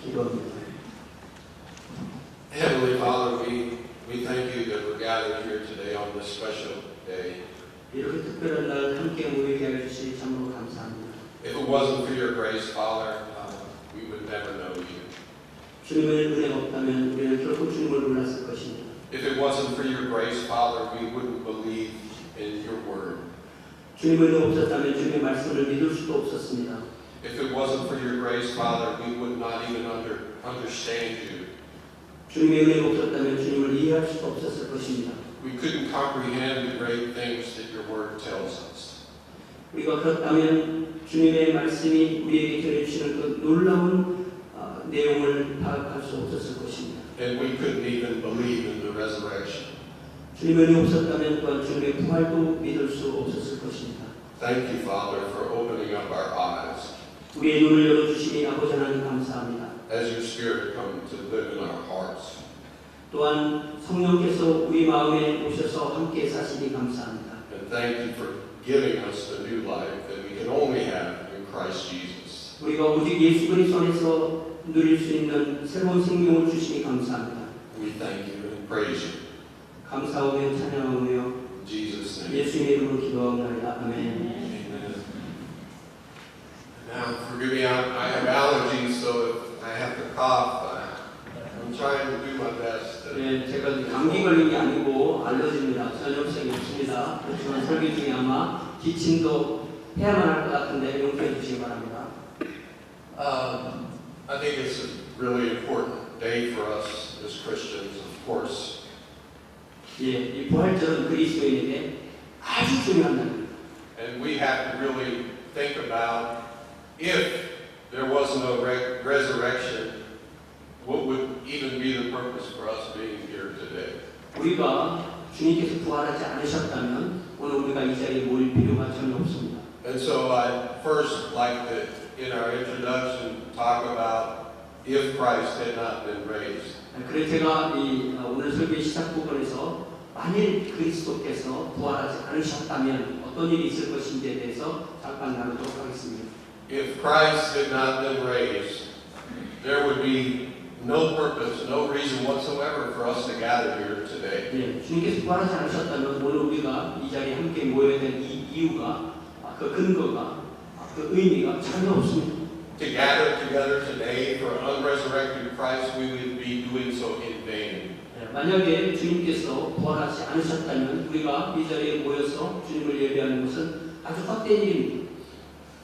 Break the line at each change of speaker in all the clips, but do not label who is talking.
기도합니다.
Heavenly Father, we thank you that we're gathered here today on this special day.
이렇게 특별한 날 함께 모이게 해주시 참으로 감사합니다.
If it wasn't for your grace, Father, we would never know you.
주님의 은혜가 없다면 우리는 결코 주님을 몰랐을 것입니다.
If it wasn't for your grace, Father, we wouldn't believe in your word.
주님의 은혜가 없었다면 주님의 말씀을 믿을 수도 없었습니다.
If it wasn't for your grace, Father, we would not even understand you.
주님의 은혜가 없었다면 주님을 이해할 수도 없었을 것입니다.
We couldn't comprehend the great things that your word tells us.
우리가 그렇다면 주님의 말씀이 우리에게 전해주시는 그 놀라운 내용을 파악할 수 없었을 것입니다.
And we couldn't even believe in the resurrection.
주님의 은혜 없었다면 또한 주님의 부활도 믿을 수 없었을 것입니다.
Thank you, Father, for opening up our eyes
우리의 눈을 열어주시니 아버지 하나님 감사합니다.
as your Spirit come to live in our hearts.
또한 성령께서 우리 마음에 오셔서 함께 사시니 감사합니다.
And thank you for giving us the new life that we can only have in Christ Jesus.
우리가 오직 예수 그리스도 안에서 누릴 수 있는 새로운 생명을 주시니 감사합니다.
We thank you and praise you.
감사하며 찬양하며
In Jesus' name.
예수님의 이름으로 기도하옵나이다. 아멘.
Amen. Now, forgive me, I have allergies, so if I have to cough, I'm trying to do my best.
네, 제가 감기 걸린 게 아니고 알러지입니다. 전염성이 없습니다. 그렇지만 설교 중에 아마 기침도 해야만 할 것 같은데 용서해 주시기 바랍니다.
I think it's a really important day for us as Christians, of course.
예, 이 부활절은 그리스도인에게 아주 중요한 날입니다.
And we have to really think about if there was no resurrection, what would even be the purpose for us being here today?
우리가 주님께서 부활하지 않으셨다면 오늘 우리가 이 자리에 모일 필요가 전혀 없습니다.
And so I'd first like to, in our introduction, talk about if Christ had not been raised.
그래서 제가 오늘 설교 시작 부분에서 만일 그리스도께서 부활하지 않으셨다면 어떤 일이 있을 것인지에 대해서 잠깐 나누도록 하겠습니다.
If Christ had not been raised, there would be no purpose, no reason whatsoever for us to gather here today.
네, 주님께서 부활하지 않으셨다면 오늘 우리가 이 자리에 함께 모여야 될 이유가 그 근거가 그 의미가 전혀 없습니다.
To gather together today for an unresurrected Christ, we would be doing so in vain.
만약에 주님께서 부활하지 않으셨다면 우리가 이 자리에 모여서 주님을 예배하는 것은 아주 헛된 일입니다.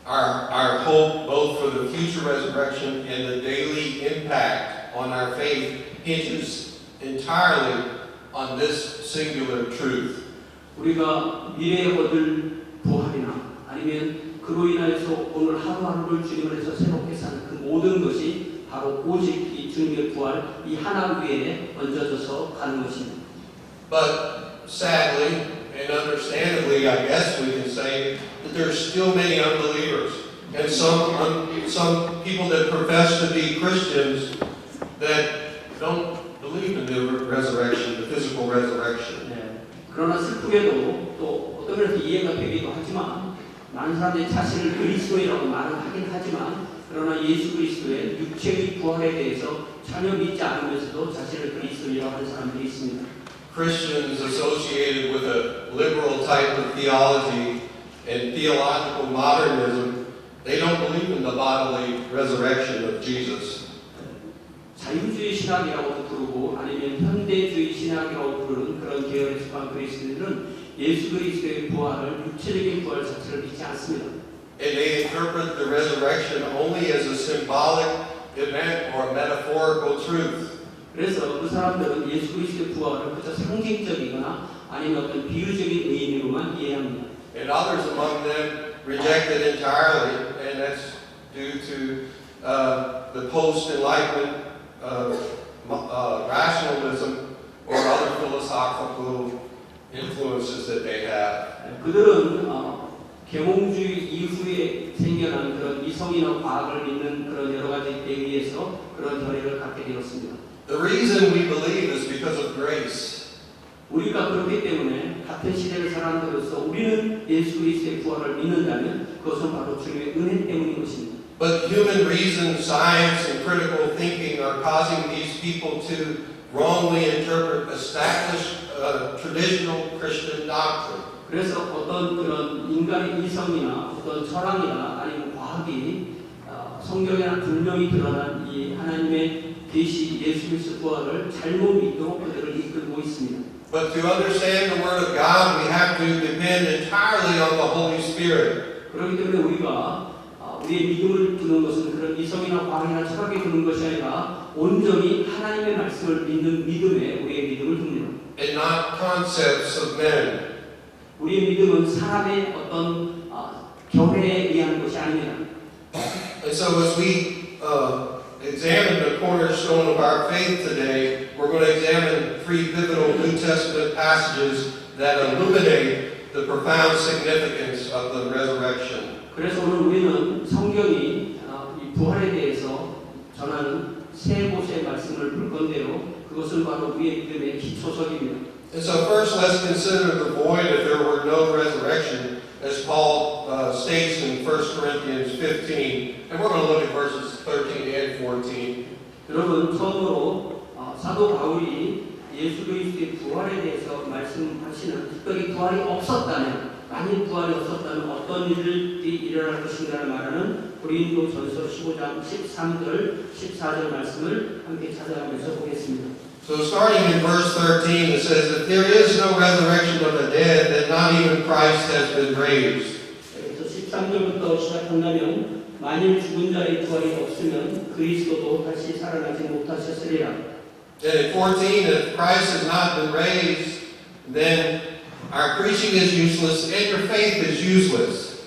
Our hope, both for the future resurrection and the daily impact on our faith, hinges entirely on this singular truth.
우리가 미래에 얻을 부활이나 아니면 그로 인하여서 오늘 하루하루를 주님을 해서 새롭게 사는 그 모든 것이 바로 오직 이 주님의 부활, 이 하나 위에 얹어져서 가는 것입니다.
But sadly and understandably, I guess we can say that there are still many unbelievers and some people that profess to be Christians that don't believe in the resurrection, the physical resurrection.
네. 그러나 슬프게도 또 어떤 면에서 이해가 되기도 하지만 많은 사람들이 자신을 그리스도인이라고 말은 하긴 하지만 그러나 예수 그리스도의 육체의 부활에 대해서 전혀 믿지 않으면서도 자신을 그리스도인이라고 하는 사람들이 있습니다.
Christians associated with a liberal type of theology and theological modernism, they don't believe in the bodily resurrection of Jesus.
자유주의 신학이라고도 부르고 아니면 현대주의 신학이라고 부르는 그런 계열에 속한 그리스도인들은 예수 그리스도의 부활을 육체적인 부활 자체를 믿지 않습니다.
And they interpret the resurrection only as a symbolic event or a metaphorical truth.
그래서 그 사람들은 예수 그리스도의 부활을 그저 상징적이거나 아니면 어떤 비유적인 의미로만 이해합니다.
And others among them reject it entirely, and that's due to the post-Enlightenment rationalism or other philosophical influences that they have.
그들은 계몽주의 이후에 생겨난 그런 이성이나 과학을 믿는 그런 여러 가지에 의해서 그런 견해를 갖게 되었습니다.
The reason we believe is because of grace.
우리가 그렇기 때문에 같은 시대를 사람들로서 우리는 예수 그리스도의 부활을 믿는다면 그것은 바로 주님의 은혜 때문인 것입니다.
But human reason, science, and critical thinking are causing these people to wrongly interpret established traditional Christian doctrine.
그래서 어떤 그런 인간의 이성이나 어떤 철학이나 아니면 과학이 성경에나 분명히 드러난 이 하나님의 계시 예수 그리스도 부활을 잘못 믿도록 그들을 이끌고 있습니다.
But to understand the Word of God, we have to depend entirely on the Holy Spirit.
그렇기 때문에 우리가 우리의 믿음을 두는 것은 그런 이성이나 과학이나 철학에 두는 것이 아니라 온전히 하나님의 말씀을 믿는 믿음에 우리의 믿음을 둡니다.
And not concepts of men.
우리의 믿음은 사람의 어떤 견해에 의한 것이 아닙니다.
And so as we examine the cornerstone of our faith today, we're going to examine three pivotal New Testament passages that illuminate the profound significance of the resurrection.
그래서 오늘 우리는 성경이 이 부활에 대해서 전하는 세 곳의 말씀을 볼 건데요. 그것은 바로 우리의 믿음의 기초석입니다.
And so first let's consider the void if there were no resurrection, as Paul states in 1 Corinthians 15. And we're going to look at verses 13 and 14.
여러분 처음으로 사도 바울이 예수 그리스도의 부활에 대해서 말씀하시는 특별히 부활이 없었다면 만일 부활이 없었다면 어떤 일들이 일어날 것인가를 말하는 고린도전서 15장 13절 14절 말씀을 함께 찾아가면서 보겠습니다.
So starting in verse 13, it says, if there is no resurrection of the dead, then not even Christ has been raised.
그래서 13절부터 시작한다면 만일 죽은 자의 부활이 없으면 그리스도도 다시 살아나지 못하셨으리라.
And in 14, if Christ has not been raised, then our preaching is useless and your faith is useless.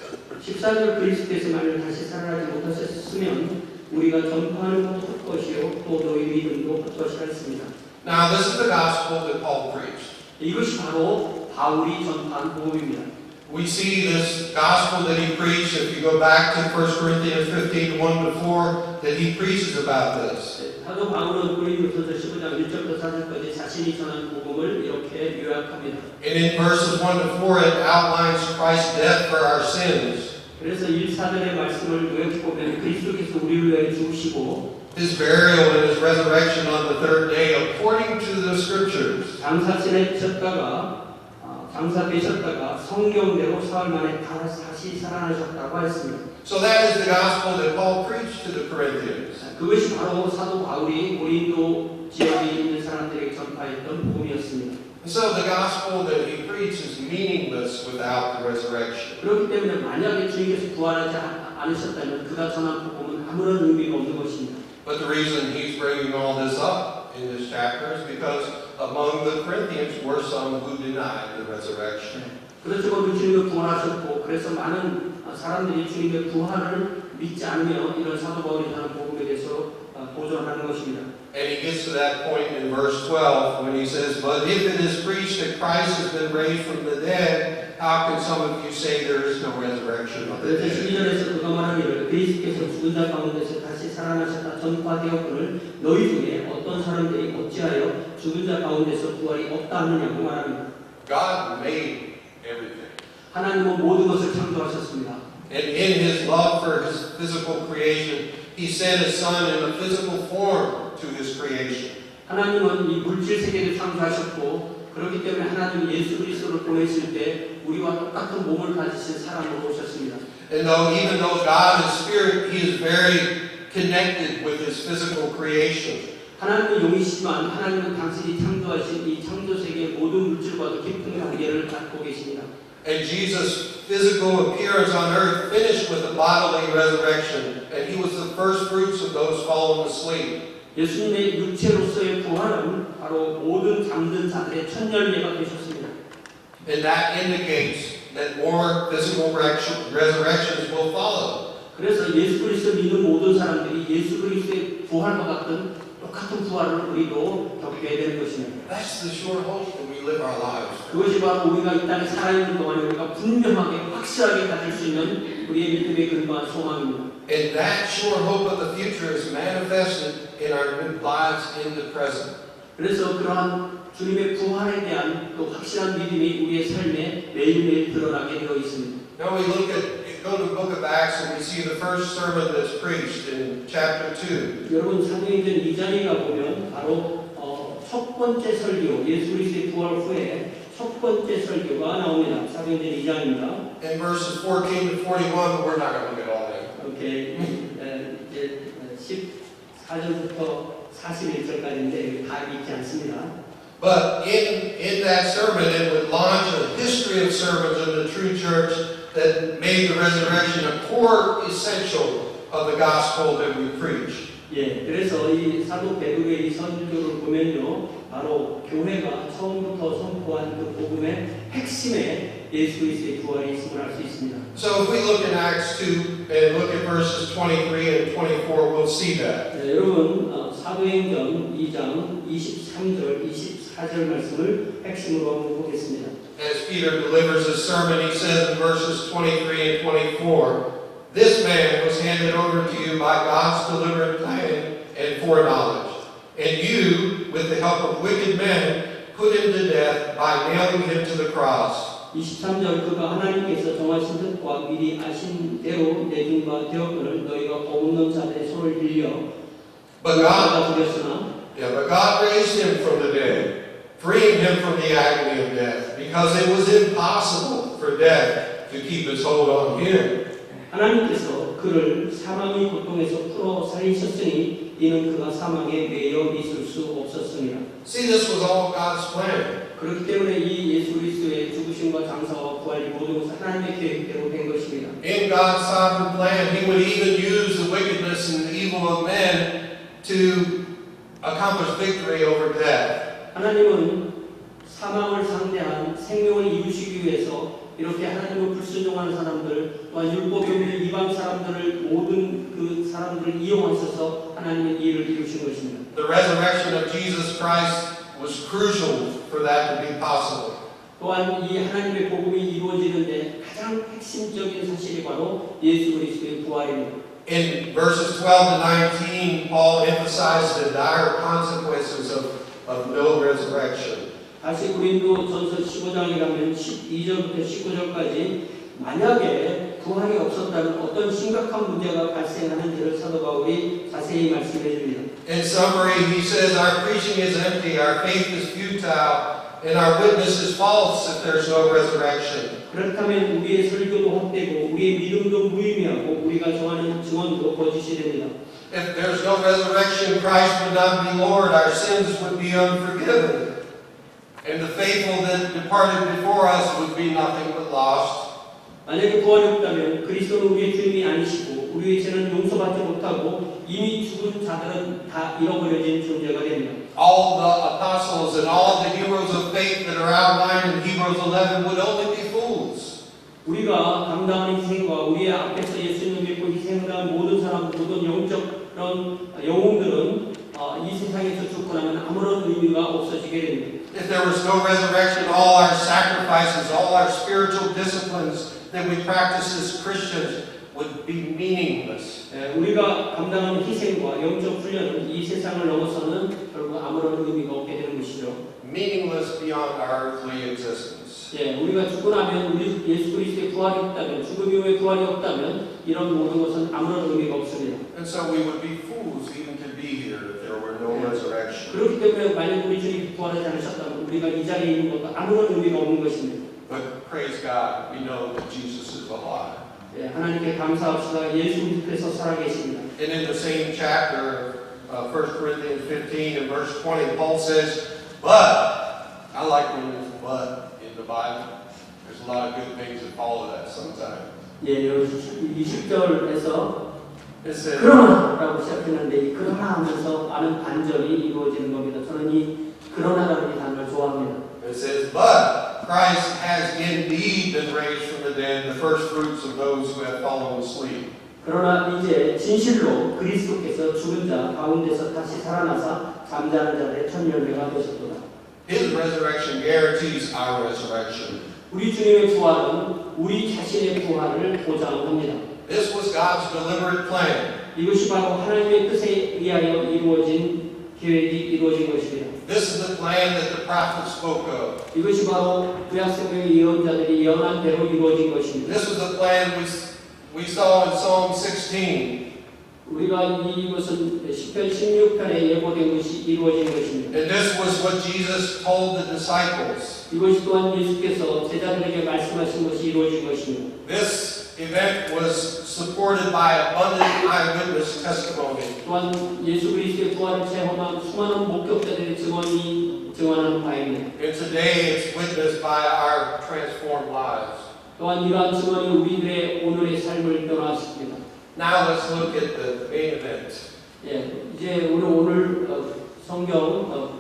14절 그리스도께서 만일 다시 살아나지 못하셨으면 우리가 전파하는 것도 헛것이요 또 너희 믿음도 헛것이라 했습니다.
Now this is the gospel that Paul preached.
이것이 바로 바울이 전파한 복음입니다.
We see this gospel that he preached, if you go back to 1 Corinthians 15, 1-4, that he preaches about this.
사도 바울은 고린도전서 15장 1절부터 4절까지 자신이 전한 복음을 이렇게 요약합니다.
And in verses 1-4, it outlines Christ's death for our sins.
그래서 1,4절의 말씀을 요약해보면 그리스도께서 우리를 위해 죽으시고
His burial and his resurrection on the third day, according to the scriptures.
장사되셨다가 성경대로 사흘 만에 다시 살아나셨다고 했습니다.
So that is the gospel that Paul preached to the Corinthians.
그것이 바로 사도 바울이 고린도 지역에 있는 사람들에게 전파했던 복음이었습니다.
So the gospel that he preached is meaningless without the resurrection.
그렇기 때문에 만약에 주님께서 부활하지 않으셨다면 그가 전한 복음은 아무런 의미가 없는 것입니다.
But the reason he's bringing all this up in this chapter is because among the Corinthians were some who denied the resurrection.
그렇지만 주님이 부활하셨고 그래서 많은 사람들이 주님의 부활을 믿지 않으며 이런 사도 바울이 전한 복음에 대해서 도전하는 것입니다.
And he gets to that point in verse 12 when he says, but if it is preached that Christ has been raised from the dead, how can some of you say there is no resurrection of the
그래서
dead?
12절에서 그가 말하기를 그리스도께서 죽은 자 가운데서 다시 살아나셨다 전파되었거늘 너희 중에 어떤 사람들이 어찌하여 죽은 자 가운데서 부활이 없다 하느냐고 말합니다.
God made everything.
하나님은 모든 것을 창조하셨습니다.
And in his love for his physical creation, he sent his son in a physical form to his creation.
하나님은 이 물질 세계를 창조하셨고 그렇기 때문에 하나님이 예수 그리스도를 보내실 때 우리와 똑같은 몸을 가지신 사람으로 오셨습니다.
And even though God is spirit, he is very connected with his physical creation.
하나님은 영이시지만 하나님은 당신이 창조하신 이 창조 세계의 모든 물질과도 깊은 관계를 갖고 계십니다.
And Jesus' physical appearance on earth finished with a bodily resurrection, and he was the first fruits of those fallen asleep.
예수님의 육체로서의 부활은 바로 모든 잠든 자들의 첫 열매가 되셨습니다.
And that indicates that more physical resurrections will follow.
그래서 예수 그리스도 믿는 모든 사람들이 예수 그리스도의 부활과 같은 똑같은 부활을 우리도 겪게 되는 것입니다.
That's the sure hope when we live our lives.
그것이 바로 우리가 이 땅에 살아있는 동안에 우리가 분명하게 확실하게 가질 수 있는 우리의 믿음의 근거한 소망입니다.
And that sure hope of the future is manifested in our lives in the present.
그래서 그러한 주님의 부활에 대한 또 확실한 믿음이 우리의 삶에 매일매일 드러나게 되어 있습니다.
Now we look at go to the book of Acts and we see the first sermon that's preached in chapter 2.
여러분 사도행전 2장에 가보면 바로 첫 번째 설교, 예수 그리스도의 부활 후에 첫 번째 설교가 나옵니다. 사도행전 2장입니다.
In verses 14 to 41, but we're not going to look at all that.
오케이. 이제 14절부터 41절까지인데 다 읽지 않습니다.
But in that sermon, it would launch a history of sermons in the true church that made the resurrection a core essential of the gospel that we preach.
예, 그래서 이 사도 베드로의 이 선교를 보면요, 바로 교회가 처음부터 선포한 그 복음의 핵심에 예수 그리스도의 부활이 있음을 알 수 있습니다.
So if we look in Acts 2 and look at verses 23 and 24, we'll see that.
네, 여러분 사도행전 2장 23절, 24절 말씀을 핵심으로 한번 보겠습니다.
As Peter delivers his sermon, he says in verses 23 and 24, "This man was handed over to you by God's deliberate plan and foreknowledge, and you, with the help of wicked men, put him to death by nailing him to the cross."
23절 그가 하나님께서 정하신 뜻과 미리 아신 대로 내준 바 되었거늘 너희가 없는 자들의 손을 빌려
But God,
죽였으나
but God raised him from the dead, freeing him from the agony of death, because it was impossible for death to keep its hold on him.
하나님께서 그를 사망의 고통에서 풀어 살리셨으니 이는 그가 사망에 매여 있을 수 없었습니다.
See, this was all God's plan.
그렇기 때문에 이 예수 그리스도의 죽으심과 장사와 부활이 모든 것은 하나님의 계획대로 된 것입니다.
In God's sovereign plan, He would even use the wickedness and the evil of men to accomplish victory over death.
하나님은 사망을 상대한 생명을 이루시기 위해서 이렇게 하나님을 불순종하는 사람들, 또한 율법에 없는 이방 사람들을 모든 그 사람들을 이용하셔서 하나님의 일을 이루신 것입니다.
The resurrection of Jesus Christ was crucial for that to be possible.
또한 이 하나님의 복음이 이루어지는데 가장 핵심적인 사실이 바로 예수 그리스도의 부활입니다.
In verses 12 to 19, Paul emphasized the dire consequences of no resurrection.
다시 고린도전서 15장에 가면 12절부터 19절까지 만약에 부활이 없었다면 어떤 심각한 문제가 발생하는지를 사도 바울이 자세히 말씀해 줍니다.
In summary, he says, "Our preaching is empty, our faith is futile, and our witness is false if there's no resurrection."
그렇다면 우리의 설교도 헛되고 우리의 믿음도 무의미하고 우리가 정하는 증언도 거짓이 됩니다.
If there's no resurrection, Christ would not be Lord, our sins would be unforgiven. And the faithful that departed before us would be nothing but lost.
만약에 부활이 없다면 그리스도는 우리의 주님이 아니시고 우리의 죄는 용서받지 못하고 이미 죽은 자들은 다 잃어버려진 존재가 됩니다.
All the apostles and all the heroes of faith that are outlined in Hebrews 11 would only be fools.
우리가 감당하는 희생과 우리의 앞에서 예수님을 믿고 희생한 모든 사람, 모든 영적 그런 영웅들은 이 세상에서 죽고 나면 아무런 의미가 없어지게 됩니다.
If there was no resurrection, all our sacrifices, all our spiritual disciplines that we practice as Christians would be meaningless.
우리가 감당하는 희생과 영적 훈련은 이 세상을 넘어서는 결국 아무런 의미가 없게 되는 것이죠.
Meaningless beyond our earthly existence.
우리가 죽고 나면 우리 예수 그리스도의 부활이 없다면, 죽음 이후에 부활이 없다면 이런 모든 것은 아무런 의미가 없습니다.
And so we would be fools even to be here if there were no resurrection.
그렇기 때문에 만약 우리 주님이 부활하지 않으셨다면 우리가 이 자리에 있는 것도 아무런 의미가 없는 것입니다.
But praise God, we know that Jesus is alive.
하나님께 감사합시다. 예수 그리스도께서 살아계십니다.
And in the same chapter, 1 Corinthians 15 and verse 20, Paul says, "But," I like when there's "but" in the Bible. There's a lot of good things that follow that sometimes.
여러분 20절에서
It says,
그러나라고 시작했는데 이 그러나 하면서 많은 반절이 이루어지는 겁니다. 저는 이 그러나라는 이 단어를 좋아합니다.
It says, "But Christ has indeed been raised from the dead, the first fruits of those who have fallen asleep."
그러나 이제 진실로 그리스도께서 죽은 자 가운데서 다시 살아나사 잠자는 자들의 첫 열매가 되셨도다.
His resurrection guarantees our resurrection.
우리 주님의 부활은 우리 자신의 부활을 보장합니다.
This was God's deliberate plan.
이것이 바로 하나님의 뜻에 의하여 이루어진 계획이 이루어진 것입니다.
This is the plan that the prophets spoke of.
이것이 바로 구약성경의 예언자들이 예언한 대로 이루어진 것입니다.
This was the plan we saw in Psalm 16.
우리가 이것은 시편 16편에 예고된 것이 이루어진 것입니다.
And this was what Jesus told the disciples.
이것이 또한 예수께서 제자들에게 말씀하신 것이 이루어진 것입니다.
This event was supported by abundant eyewitness testimony.
또한 예수 그리스도의 부활을 체험한 수많은 목격자들의 증언하는 바입니다.
And today it's witnessed by our transformed lives.
또한 이러한 증언이 우리들의 오늘의 삶을 변화시킵니다.
Now let's look at the main event.
예, 이제 우리 오늘 성경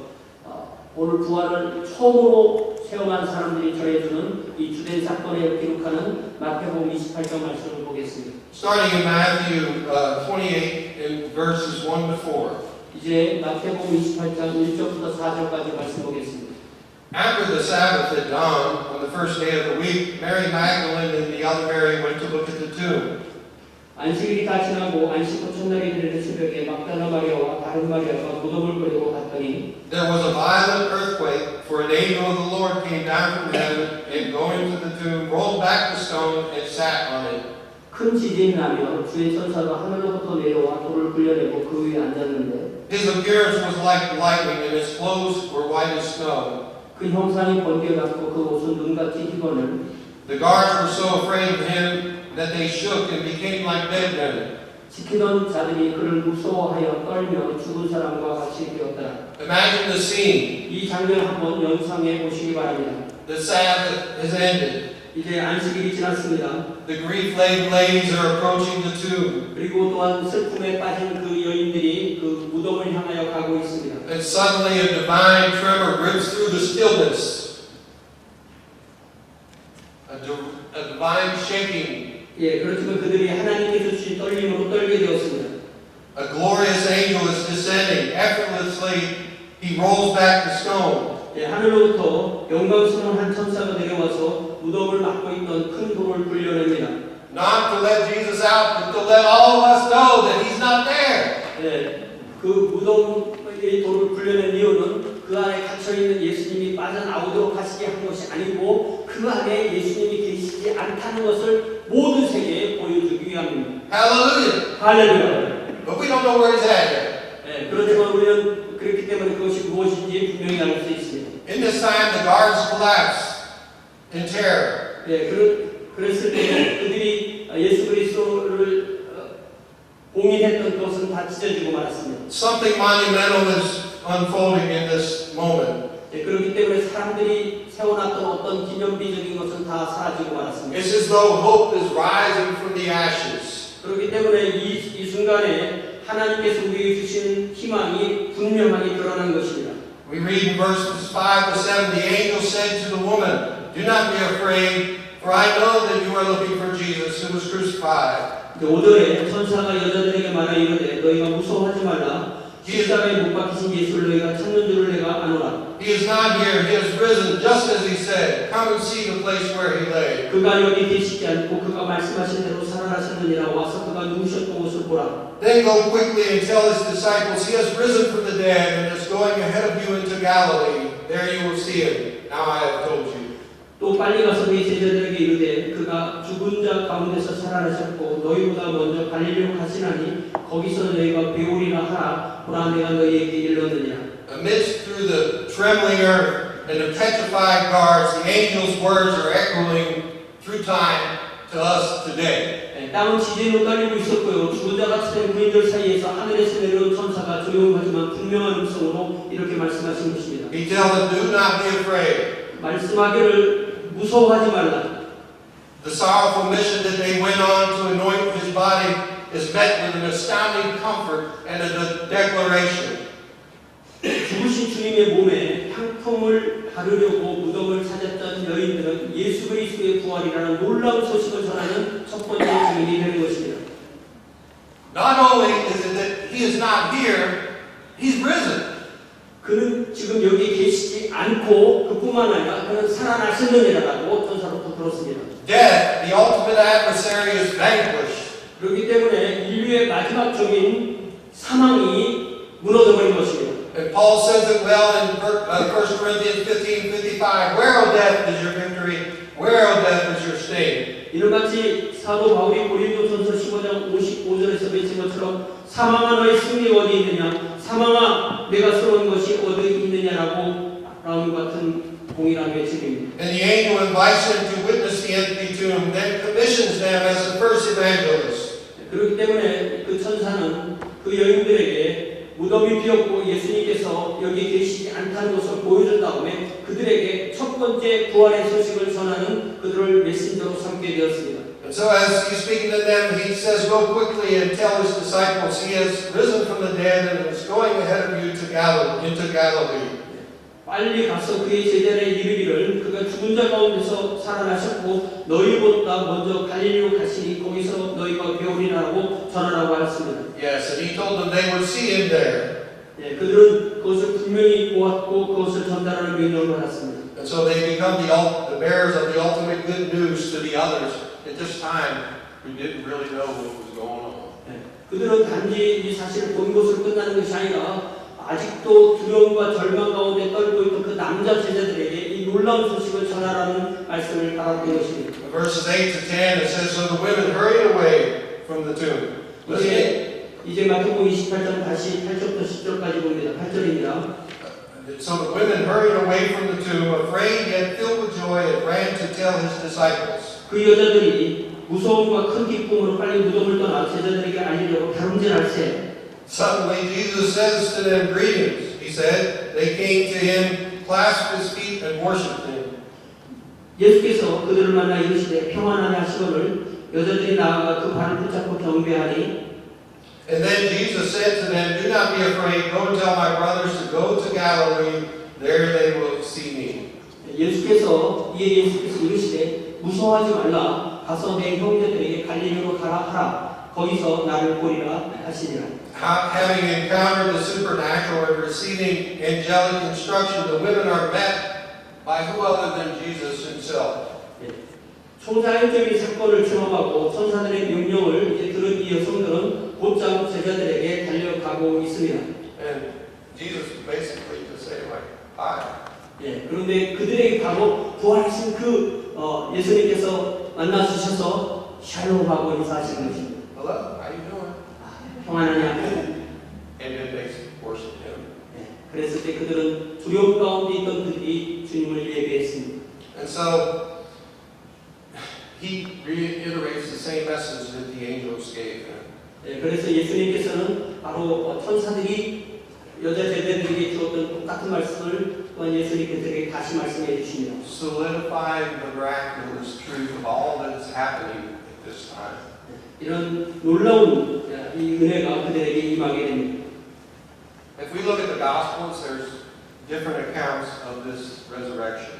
오늘 부활을 처음으로 체험한 사람들이 전해주는 이 주된 사건을 기록하는 마태복음 28장 말씀을 보겠습니다.
Starting in Matthew 28 in verses 1 to 4.
이제 마태복음 28장 1절부터 4절까지 말씀 보겠습니다.
After the Sabbath had dawned, on the first day of the week, Mary Magdalene and the other Mary went to look at the tomb.
안식일이 다 지나고 안식 후 첫날이 되는 새벽에 막달라 마리아와 다른 마리아가 무덤을 버리고 갔더니
There was a violent earthquake, for an angel of the Lord came down from heaven and going to the tomb, rolled back the stone and sat on it.
큰 지진이 나며 주의 천사가 하늘로부터 내려와 돌을 굴려내고 그 위에 앉았는데
His appearance was like lightning, and his clothes were white as snow.
그 형상이 번개 같고 그 옷은 눈같이 희거늘
The guards were so afraid of him that they shook and became like dead men.
지키던 자들이 그를 무서워하여 떨며 죽은 사람과 같이 되었더라.
Imagine the scene.
이 장면을 한번 연상해 보시기 바랍니다.
The Sabbath has ended.
이제 안식일이 지났습니다.
The grief-laden ladies are approaching the tomb.
그리고 또한 슬픔에 빠진 그 여인들이 그 무덤을 향하여 가고 있습니다.
And suddenly a divine tremor rips through the stillness. A divine shaking.
예, 그렇지만 그들이 하나님께서 주신 떨림으로 떨게 되었습니다.
A glorious angel is descending. Effortlessly, he rolls back the stone.
예, 하늘로부터 영광스러운 한 천사가 내려와서 무덤을 막고 있던 큰 돌을 굴려냅니다.
Not to let Jesus out, but to let all of us know that he's not there.
예, 그 무덤의 돌을 굴려낸 이유는 그 안에 갇혀있는 예수님이 빠져나오도록 하시게 한 것이 아니고 그 안에 예수님이 계시지 않다는 것을 모든 세계에 보여주기 위함입니다.
Hallelujah.
할렐루야.
But we don't know where he's at yet.
예, 그렇지만 우리는 그렇기 때문에 그것이 무엇인지 분명히 알 수 있습니다.
In this time, the guards collapse in terror.
예, 그랬을 때 그들이 예수 그리스도를 봉인했던 것은 다 찢어지고 말았습니다.
Something monumental is unfolding in this moment.
예, 그렇기 때문에 사람들이 세워놨던 어떤 기념비적인 것은 다 사라지고 말았습니다.
It's as though hope is rising from the ashes.
그렇기 때문에 이 순간에 하나님께서 우리에게 주신 희망이 분명하게 드러난 것입니다.
We read in verses 5 to 7, the angel said to the woman, "Do not be afraid, for I know that you are looking for Jesus who was crucified."
5절에 천사가 여자들에게 말하 이르되 너희가 무서워하지 말라. 십자가에 못 박히신 예수를 너희가 찾는 줄을 내가 아노라.
He is not here, he has risen just as he said. Come and see the place where he lay.
그가 여기 계시지 않고 그가 말씀하신 대로 살아나셨느니라. 와서 그가 누우셨던 곳을 보라.
Then go quickly and tell his disciples, he has risen from the dead and is going ahead of you into Galilee. There you will see him. Now I have told you.
또 빨리 가서 네 제자들에게 이르되 그가 죽은 자 가운데서 살아나셨고 너희보다 먼저 갈릴리로 가시나니 거기서 너희가 배우리라 하라. 보라 내가 너희에게 일렀느니라.
Amidst through the trembling earth and the petrified guards, the angel's words are echoing through time to us today.
땅은 지진으로 떨리고 있었고요. 죽은 자 같이 된 군인들 사이에서 하늘에서 내려온 천사가 조용하지만 분명한 음성으로 이렇게 말씀하신 것입니다.
He tells them, do not be afraid.
말씀하기를 무서워하지 말라.
The sorrowful mission that they went on to anoint his body is met with an astounding comfort and a declaration.
죽으신 주님의 몸에 향품을 바르려고 무덤을 찾았던 여인들은 예수 그리스도의 부활이라는 놀라운 소식을 전하는 첫 번째 증인이 되는 것입니다.
Not only is it that he is not here, he's risen.
그는 지금 여기 계시지 않고 그뿐만 아니라 그는 살아나셨느니라고 천사로부터 들었습니다.
Death, the ultimate adversary, is vanquished.
그렇기 때문에 인류의 마지막 적인 사망이 무너져버린 것입니다.
And Paul says it well in 1 Corinthians 15:55. Where, O death, is your victory? Where, O death, is your sting?
이런 같이 사도 바울이 고린도전서 15장 55절에서 맺힌 것처럼 사망아 너의 승리 어디 있느냐 사망아 내가 쓰러운 것이 어디 있느냐라고 라는 같은 동일한 외침입니다.
And the angel invites him to witness the empty tomb, then commissions them as the first evangelists.
그렇기 때문에 그 천사는 그 여인들에게 무덤이 비었고 예수님께서 여기 계시지 않다는 것을 보여준 다음에 그들에게 첫 번째 부활의 소식을 전하는 그들을 메신저로 삼게 되었습니다.
And so as he's speaking to them, he says, go quickly and tell his disciples, he has risen from the dead and is going ahead of you to into Galilee.
빨리 가서 그의 제자들에 이르기를 그가 죽은 자 가운데서 살아나셨고 너희보다 먼저 갈릴리로 가시니 거기서 너희가 배우리라고 전하라고 하였습니다.
Yes, and he told them they would see him there.
예, 그들은 그것을 분명히 보았고 그것을 전달하는 명령을 받았습니다.
And so they become the bearers of the ultimate good news to the others. At this time, we didn't really know what was going on.
예, 그들은 단지 이 사실을 본 것으로 끝나는 것이 아니라 아직도 두려움과 절망 가운데 떨고 있던 그 남자 제자들에게 이 놀라운 소식을 전하라는 말씀을 받았던 것입니다.
In verses 8 to 10, it says, so the women hurried away from the tomb.
이제 마태복음 28장 다시 8절부터 10절까지 봅니다. 8절입니다.
So the women hurried away from the tomb, afraid yet filled with joy, and ran to tell his disciples.
그 여자들이 무서움과 큰 기쁨으로 빨리 무덤을 떠나 제자들에게 알리려고 다름질할세.
Suddenly Jesus says to them, greetings. He said, they came to him, clasped his feet, and worshipped him.
예수께서 그들을 만나 이르시되 평안하게 하시거늘 여자들이 나아가 그 발을 붙잡고 경배하니.
And then Jesus said to them, do not be afraid. Go and tell my brothers to go to Galilee. There they will see me.
예수께서 이르시되 무서워하지 말라. 가서 내 형제들에게 갈릴리로 가라 하라. 거기서 나를 보리라 하시니라.
Having encountered the supernatural and receiving angelic instruction, the women are met by who other than Jesus himself.
초자연적인 사건을 경험하고 천사들의 명령을 이제 들은 이 여성들은 곧장 제자들에게 달려가고 있습니다.
And Jesus basically just say like, hi.
예, 그런데 그들에게 바로 부활하신 그 예수님께서 만나 주셔서 샬롬하고 인사하시는 것입니다.
Hello, how you doing?
평안하냐?
And then they worship him.
예, 그랬을 때 그들은 두려움 가운데 있던 그들이 주님을 예배했습니다.
And so he reiterates the same message that the angels gave him.
예, 그래서 예수님께서는 바로 천사들이 여자 제자들에게 주었던 똑같은 말씀을 또한 예수님께서 다시 말씀해 주십니다.
Solidifying the miraculous truth of all that is happening at this time.
이런 놀라운 이 은혜가 그들에게 임하게 됩니다.
If we look at the Gospels, there's different accounts of this resurrection.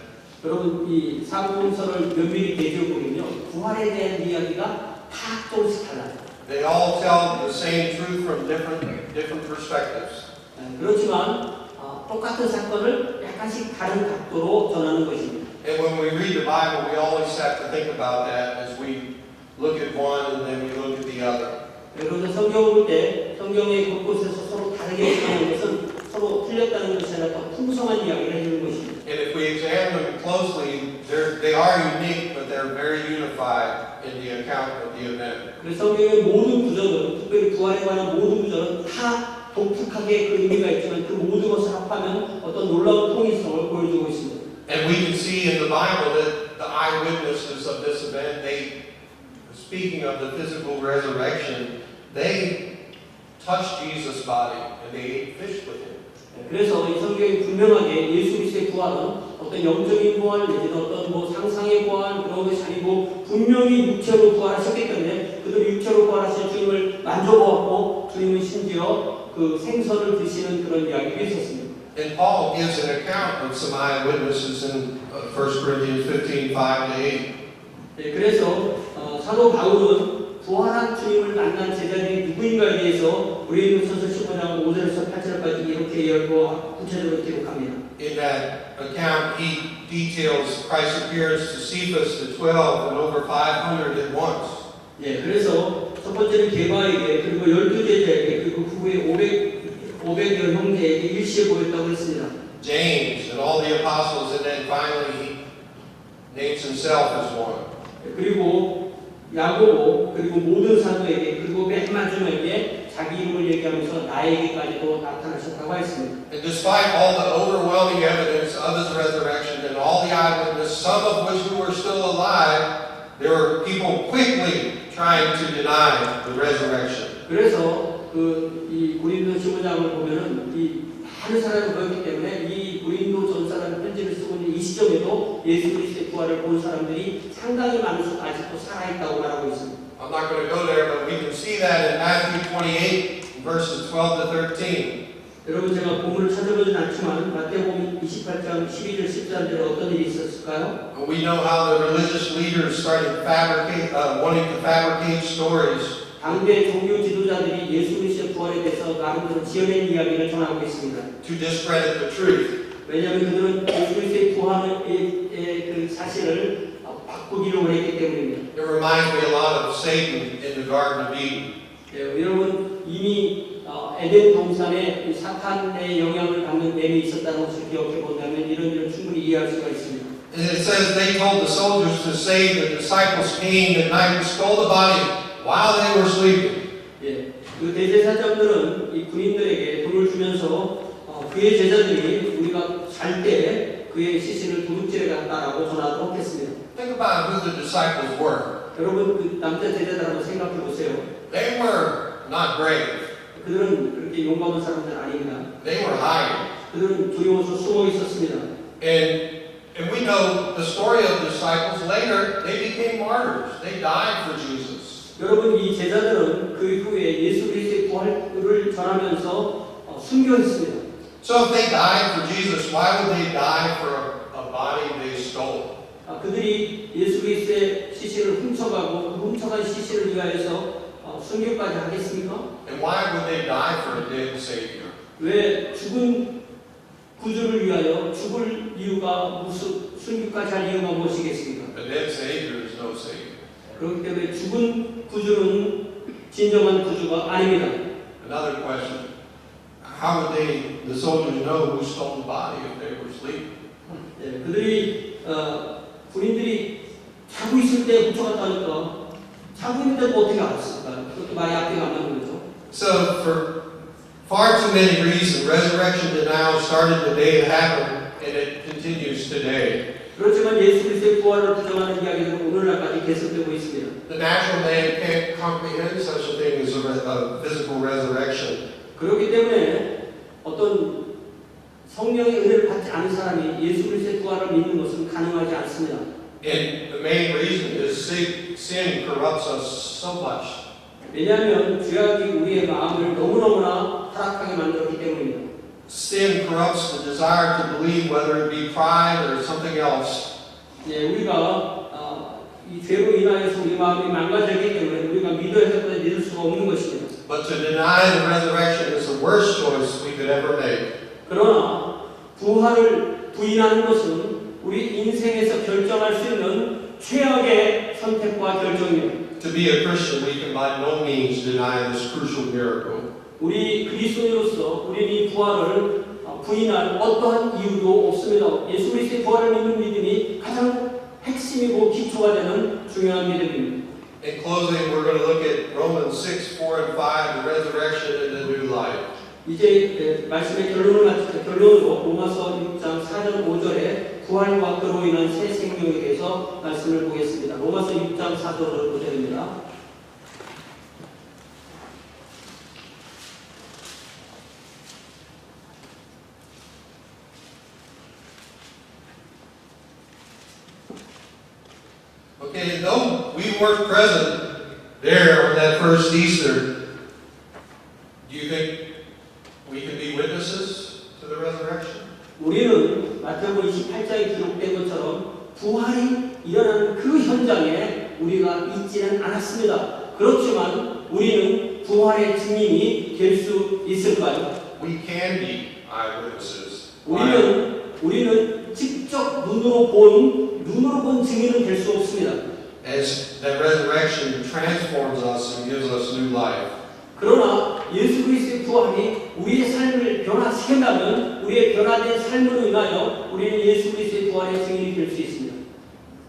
여러분 이 사복음서를 면밀히 되짚어 보면요, 부활에 대한 이야기가 다 조금씩 달라요.
They all tell the same truth from different perspectives.
그렇지만 똑같은 사건을 약간씩 다른 각도로 전하는 것입니다.
And when we read the Bible, we always have to think about that as we look at one and then we look at the other.
그래서 성경을 볼 때 성경의 곳곳에서 서로 다르게 전하는 것은 서로 틀렸다는 것이 아니라 더 풍성한 이야기를 해주는 것입니다.
And if we examine them closely, they are unique, but they're very unified in the account of the event.
그래서 성경의 모든 구절은, 특별히 부활에 관한 모든 구절은 다 독특하게 그 의미가 있지만 그 모든 것을 합하면 어떤 놀라운 통일성을 보여주고 있습니다.
And we can see in the Bible that the eyewitnesses of this event, speaking of the physical resurrection, they touched Jesus' body and they ate fish with him.
그래서 이 성경이 분명하게 예수 그리스도의 부활은 어떤 영적인 부활 내지는 어떤 뭐 상상의 부활 그런 것이 아니고 분명히 육체로 부활하셨기 때문에 그들이 육체로 부활하신 주님을 만져보았고 주님은 심지어 그 생선을 드시는 그런 이야기가 있었습니다.
And Paul gives an account of some eyewitnesses in 1 Corinthians 15:5-8.
네, 그래서 사도 바울은 부활한 주님을 만난 제자들이 누구인가에 대해서 고린도전서 15장 5절에서 8절까지 이렇게 열고 구체적으로 기록합니다.
In that account, he details Christ's appearance to Cephas, to 12, and over 500 at once.
예, 그래서 첫 번째는 게바에게 그리고 12제자에게 그리고 그 후에 500여 형제에게 일시에 보였다고 했습니다.
James and all the apostles, and then finally he names himself as one.
그리고 야고보 그리고 모든 사도에게 그리고 맨 마지막에 자기 이름을 얘기하면서 나에게까지도 나타나셨다고 했습니다.
And despite all the overwhelming evidence of his resurrection and all the eyewitnesses, some of which who were still alive, there were people quickly trying to deny the resurrection.
그래서 이 고린도 15장을 보면은 이 많은 사람이 모였기 때문에 이 고린도 전서라는 편지를 쓰고 있는 이 시점에도 예수 그리스도의 부활을 본 사람들이 상당히 많아서 아직도 살아있다고 말하고 있습니다.
I'm not going to go there, but we can see that in Matthew 28, verses 12 to 13.
여러분 제가 본문을 찾아보진 않지만 마태복음 28장 12절 14절에 어떤 일이 있었을까요?
We know how the religious leaders started wanting to fabricate stories.
당대 종교 지도자들이 예수 그리스도의 부활에 대해서 나름대로 지어낸 이야기를 전하고 있습니다.
To discredit the truth.
왜냐하면 그들은 예수 그리스도의 부활의 그 사실을 바꾸기로 했기 때문입니다.
It reminds me a lot of Satan in the Garden of Eden.
여러분 이미 에덴 동산에 사탄의 영향을 받는 뱀이 있었다는 것을 기억해 본다면 이런 충분히 이해할 수가 있습니다.
And it says they told the soldiers to say the disciples came at night and stole the body while they were sleeping.
그 대제사장들은 이 군인들에게 돈을 주면서 그의 제자들이 우리가 잘 때 그의 시신을 도둑질해 갔다라고 전하도록 했습니다.
Think about who the disciples were.
여러분 그 남자 제자들하고 생각해 보세요.
They were not brave.
그들은 그렇게 용감한 사람들 아닙니다.
They were hiding.
그들은 조용해서 숨어 있었습니다.
And we know the story of the disciples. Later, they became martyrs. They died for Jesus.
여러분 이 제자들은 그 후에 예수 그리스도의 부활을 전하면서 순교했습니다.
So if they died for Jesus, why would they die for a body they stole?
그들이 예수 그리스도의 시신을 훔쳐가고 그 훔쳐간 시신을 위하여서 순교까지 하겠습니까?
And why would they die for a dead Savior?
왜 죽은 구주를 위하여 죽을 이유가 무슨 순교까지 할 이유가 무엇이겠습니까?
A dead Savior is no Savior.
그렇기 때문에 죽은 구주는 진정한 구주가 아닙니다.
Another question. How would the soldiers know who stole the body if they were asleep?
그들이 군인들이 자고 있을 때 훔쳐갔다니까 자고 있는데 뭐 어떻게 알았을까? 그것도 말이 앞뒤가 안 맞는 거죠.
So for far too many reasons, resurrection denial started the day it happened, and it continues today.
그렇지만 예수 그리스도의 부활을 부정하는 이야기는 오늘날까지 계속되고 있습니다.
The natural man can't comprehend such a thing as a physical resurrection.
그렇기 때문에 어떤 성령의 은혜를 받지 않은 사람이 예수 그리스도의 부활을 믿는 것은 가능하지 않습니다.
And the main reason is sin corrupts us so much.
왜냐하면 죄악이 우리의 마음을 너무너무나 타락하게 만들었기 때문입니다.
Sin corrupts the desire to believe, whether it be pride or something else.
우리가 이 죄로 인하여서 우리 마음이 망가졌기 때문에 우리가 믿어야 할 것을 믿을 수가 없는 것입니다.
But to deny the resurrection is the worst choice we could ever make.
그러나 부활을 부인하는 것은 우리 인생에서 결정할 수 있는 최악의 선택과 결정입니다.
To be a Christian, we can by no means deny this crucial miracle.
우리 그리스도인으로서 우리는 이 부활을 부인할 어떠한 이유도 없습니다. 예수 그리스도의 부활을 믿는 믿음이 가장 핵심이고 기초가 되는 중요한 믿음입니다.
In closing, we're going to look at Romans 6, 4, and 5, the resurrection and the new life.
이제 말씀의 결론으로 로마서 6장 4절 5절에 부활과 그로 인한 새 생명에 대해서 말씀을 보겠습니다. 로마서 6장 4절 5절입니다.
Okay, though we weren't present there on that first Easter, do you think we can be witnesses to the resurrection?
우리는 마태복음 28장에 기록된 것처럼 부활이 일어나는 그 현장에 우리가 있지는 않았습니다. 그렇지만 우리는 부활의 증인이 될 수 있을까요?
We can be eyewitnesses.
우리는 직접 눈으로 본 증인은 될 수 없습니다.
As that resurrection transforms us and gives us new life.
그러나 예수 그리스도의 부활이 우리의 삶을 변화시킨다면 우리의 변화된 삶으로 인하여 우리는 예수 그리스도의 부활의 증인이 될 수 있습니다.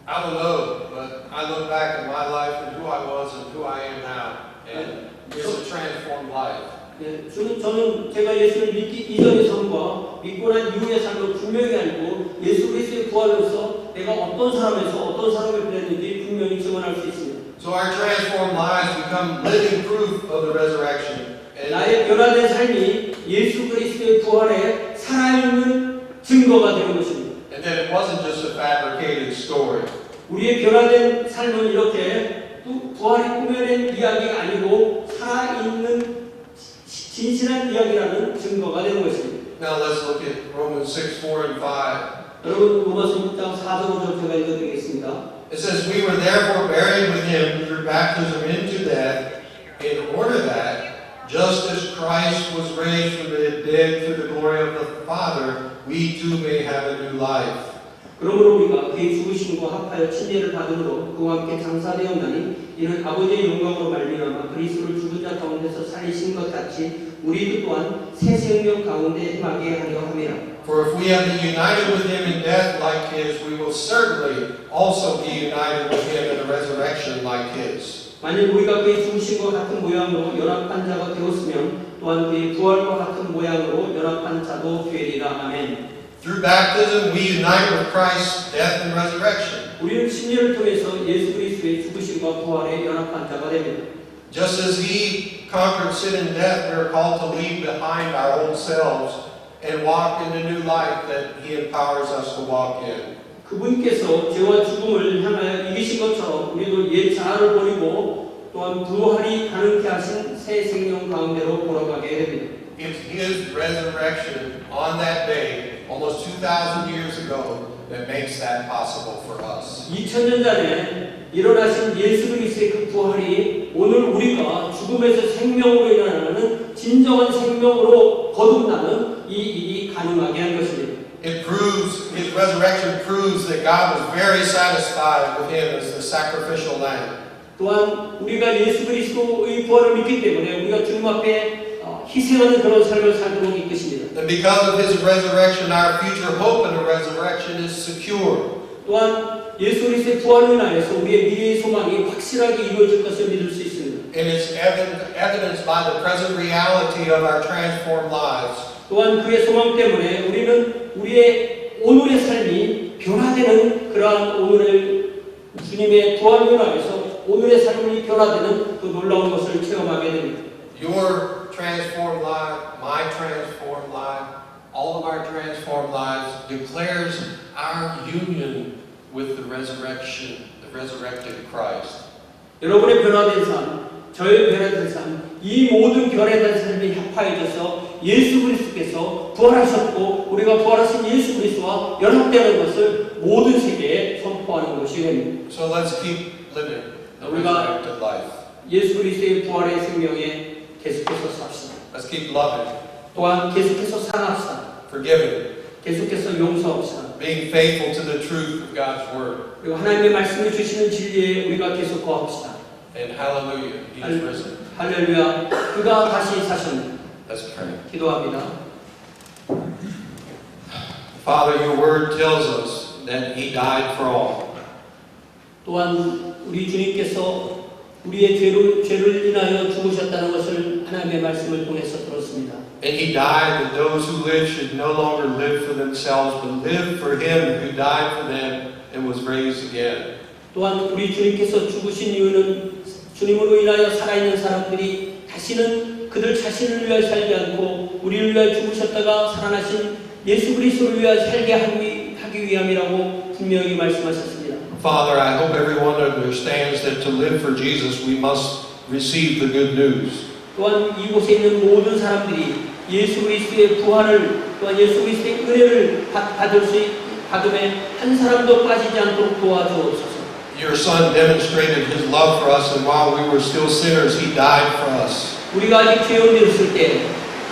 I don't know but I look back at my life and who I was and who I am now, and it's a transformed life.
예, 저는 제가 예수를 믿기 이전의 삶과 믿고 난 이후의 삶을 분명히 알고 예수 그리스도의 부활로서 내가 어떤 사람에서 어떤 사람을 되었는지 분명히 증언할 수 있습니다.
So our transformed lives become living proof of the resurrection.
나의 변화된 삶이 예수 그리스도의 부활에 살아있는 증거가 되는 것입니다.
And then it wasn't just a fabricated story.
우리의 변화된 삶은 이렇게 부활이 꾸며낸 이야기가 아니고 살아있는 진실한 이야기라는 증거가 되는 것입니다.
Now let's look at Romans 6, 4, and 5.
여러분 로마서 6장 4절 5절 제가 읽어드리겠습니다.
It says, "We were therefore buried with him through baptism into death, in order that, just as Christ was raised from the dead through the glory of the Father, we too may have a new life."
그러므로 우리가 그의 죽으심과 합하여 침례를 받음으로 그와 함께 장사되었나니 이는 아버지의 영광으로 말미암아 그리스도를 죽은 자 가운데서 살리신 것 같이 우리도 또한 새 생명 가운데 임하게 하려 함이라.
For if we have been united with him in death like his, we will certainly also be united with him in a resurrection like his.
만일 우리가 그의 죽으심과 같은 모양으로 연합한 자가 되었으면 또한 그의 부활과 같은 모양으로 연합한 자도 되리라. 아멘.
Through baptism, we unite with Christ's death and resurrection.
우리는 침례를 통해서 예수 그리스도의 죽으심과 부활에 연합한 자가 됩니다.
Just as he conquered sin and death, we are called to leave behind our old selves and walk in the new life that he empowers us to walk in.
그분께서 죄와 죽음을 향하여 이기신 것처럼 우리도 옛 자아를 버리고 또한 부활이 가능케 하신 새 생명 가운데로 돌아가게 됩니다.
It's his resurrection on that day, almost 2,000 years ago, that makes that possible for us.
2000년 전에 일어나신 예수 그리스도의 그 부활이 오늘 우리가 죽음에서 생명으로 일어나는 진정한 생명으로 거듭나는 이 일이 가능하게 한 것입니다.
It proves, his resurrection proves that God was very satisfied with him as the sacrificial lamb.
또한 우리가 예수 그리스도의 부활을 믿기 때문에 우리가 주님 앞에 희생하는 그런 삶을 살도록 이끄십니다.
And because of his resurrection, our future hope in the resurrection is secure.
또한 예수 그리스도의 부활로 인하여서 우리의 미래의 소망이 확실하게 이루어질 것을 믿을 수 있습니다.
And it's evidenced by the present reality of our transformed lives.
또한 그의 소망 때문에 우리는 우리의 오늘의 삶이 변화되는 그러한 오늘을 주님의 부활로 인하여서 오늘의 삶이 변화되는 그 놀라운 것을 체험하게 됩니다.
Your transformed life, my transformed life, all of our transformed lives declares our union with the resurrection, the resurrected Christ.
여러분의 변화된 삶, 저의 변화된 삶, 이 모든 변화된 삶이 합하여져서 예수 그리스도께서 부활하셨고 우리가 부활하신 예수 그리스도와 연합되는 것을 모든 세계에 선포하는 것이 됩니다.
So let's keep living the
우리가
resurrected life.
예수 그리스도의 부활의 생명에 계속해서 삽시다.
Let's keep loving,
또한 계속해서 사랑합시다.
forgiving,
계속해서 용서합시다.
being faithful to the truth of God's word.
그리고 하나님의 말씀을 주시는 진리에 우리가 계속 거합시다.
And hallelujah, he is risen.
할렐루야, 그가 다시 사셨네.
Let's pray.
기도합니다.
Father, your word tells us that he died for all.
또한 우리 주님께서 우리의 죄를 인하여 죽으셨다는 것을 하나님의 말씀을 통해서 들었습니다.
And he died that those who live should no longer live for themselves, but live for him who died for them and was raised again.
또한 우리 주님께서 죽으신 이유는 주님으로 인하여 살아있는 사람들이 다시는 그들 자신을 위하여 살지 않고 우리를 위하여 죽으셨다가 살아나신 예수 그리스도를 위하여 살게 하기 위함이라고 분명히 말씀하셨습니다.
Father, I hope everyone understands that to live for Jesus, we must receive the good news.
또한 이곳에 있는 모든 사람들이 예수 그리스도의 부활을 또한 예수 그리스도의 은혜를 받음에 한 사람도 빠지지 않도록 도와주옵소서.
Your Son demonstrated his love for us, and while we were still sinners, he died for us.
우리가 아직 죄인되었을 때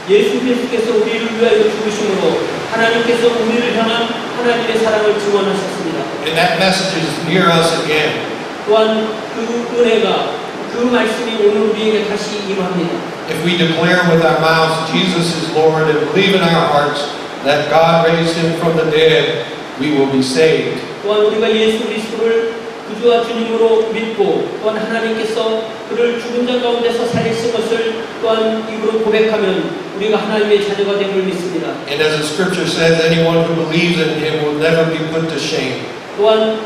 예수 그리스도께서 우리를 위하여 죽으심으로 하나님께서 우리를 향한 하나님의 사랑을 증언하셨습니다.
And that message is near us again.
또한 그 은혜가 그 말씀이 오늘 우리에게 다시 임합니다.
If we declare with our mouths Jesus is Lord and believe in our hearts that God raised him from the dead, we will be saved.
또한 우리가 예수 그리스도를 구주와 주님으로 믿고 또한 하나님께서 그를 죽은 자 가운데서 살리신 것을 또한 입으로 고백하면 우리가 하나님의 자녀가 됨을 믿습니다.
And as the scripture says, anyone who believes in him will never be put to shame.
또한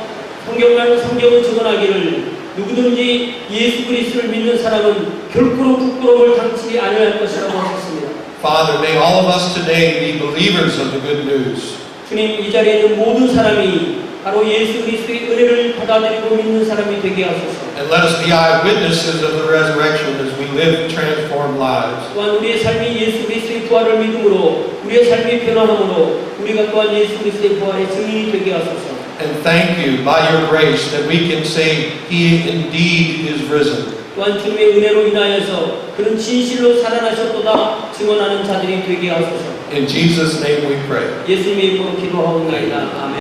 성경은 증언하기를 누구든지 예수 그리스도를 믿는 사람은 결코 부끄러움을 당치 않을 것이라고 하셨습니다.
Father, may all of us today be believers of the good news.
주님, 이 자리에 있는 모든 사람이 바로 예수 그리스도의 은혜를 받아들이고 믿는 사람이 되게 하소서.
And let us be eyewitnesses of the resurrection as we live transformed lives.
또한 우리의 삶이 예수 그리스도의 부활을 믿음으로 우리의 삶이 변화함으로 우리가 또한 예수 그리스도의 부활의 증인이 되게 하소서.
And thank you by your grace that we can say he indeed is risen.
또한 주님의 은혜로 인하여서 그는 진실로 살아나셨도다 증언하는 자들이 되게 하소서.
In Jesus' name we pray.
예수님의 이름으로 기도하옵나이다. 아멘.